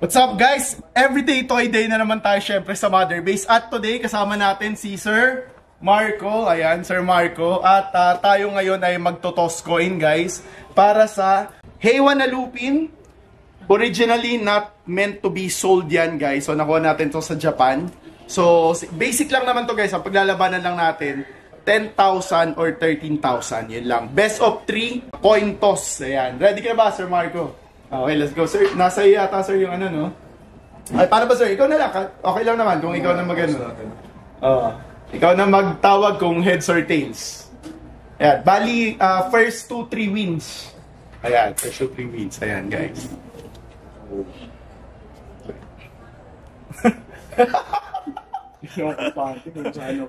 What's up guys? Everyday Toy Day na naman tayo syempre sa Mother Base. At today kasama natin si Sir Marco. Ayan, Sir Marco. At tayo ngayon ay magtotoss coin guys. Para sa Heiwa na Lupin. Originally not meant to be sold yan guys. So nakuha natin to sa Japan. So basic lang naman to guys. Ang paglalabanan lang natin 10,000 or 13,000. Yun lang. Best of 3 coin toss. Ayan. Ready ka na ba Sir Marco? Okay, let's go. Sir, nasa iyo yata sir yung ano, no? Ay, paano ba sir? Ikaw na lang. Okay lang naman kung ikaw na mag-ano. Ikaw na magtawag kung heads or tails. Ayan. Bali, first 2-3 wins. Ayan, first 2-3 wins. Ayan, guys.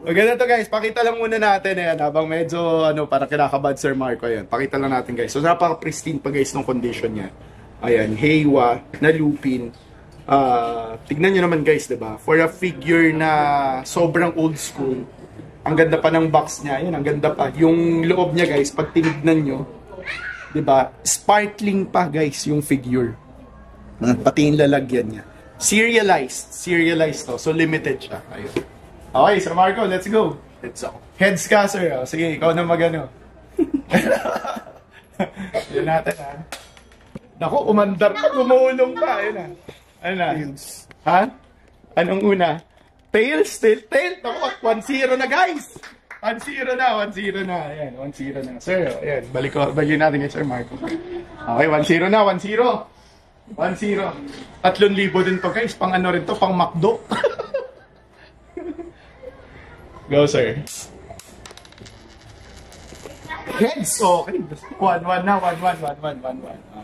Maganda to guys, pakita lang muna natin ayan, habang medyo para kinakabad Sir Marco. Ayan, pakita lang natin guys. So napaka-pristine pa guys ng condition niya. Ayan, Heiwa na Lupin. Tignan nyo naman guys, diba? For a figure na sobrang old school, ang ganda pa ng box niya. Ayan, ang ganda pa. Yung loob niya guys, pag tinignan nyo, diba? Sparkling pa guys yung figure. Pati yung lalagyan niya. Serialized to. So limited siya. Ayun. Okay, Sir Marco, let's go. Heads ka, sir. Sige, ikaw na magano. Yan natin, ha. Naku, umandar pa, gumulong pa. Ayun na. Ano na? Ha? Anong una? Tails? Tail? Naku, 1-0 na, guys. 1-0 na. Ayan, 1-0 na. Sir, ayan, balikin natin kay Sir Marco. Okay, 1-0 na, 1-0. 1-0. 3,000 din to guys. Pang ano rin to, pang McDo. Go, sir. Heads. Okay. 1-1 na. 1-1.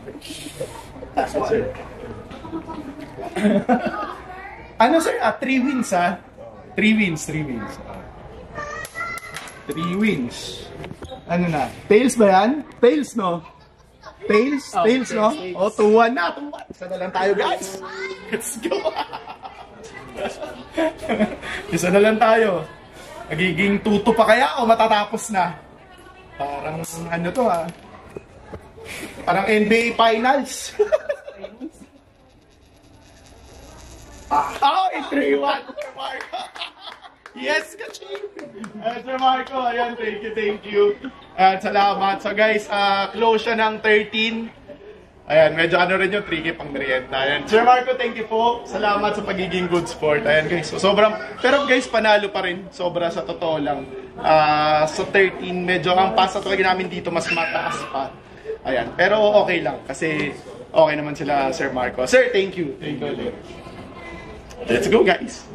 Okay. Sir. Ano, sir? 3 wins, ha? 3 wins. 3 wins. Ano na? Tails ba yan? Tails, no? Tails, no? O, 2-1 na. 2-1. Isa na lang tayo, guys. Let's go. Isa na lang tayo. Magiging 2-2 pa kaya o matatapos na? Parang ano to, ha? Parang NBA Finals. Oh, 3-1. Sir Marco. Yes, kaching. Sir Marco, ayan, thank you. Salamat. So guys, close siya ng 13. Ayan, medyo ano rin yung tricky pang merienda. Ayan. Sir Marco, thank you po. Salamat sa pagiging good sport. Ayan guys, so sobrang, pero guys, panalo pa rin. Sobra sa totoo lang. Sa 13, medyo ang pasa talaga namin dito mas mataas pa. Ayan, pero okay lang kasi okay naman sila Sir Marco. Sir, thank you. Thank you. Let's go guys.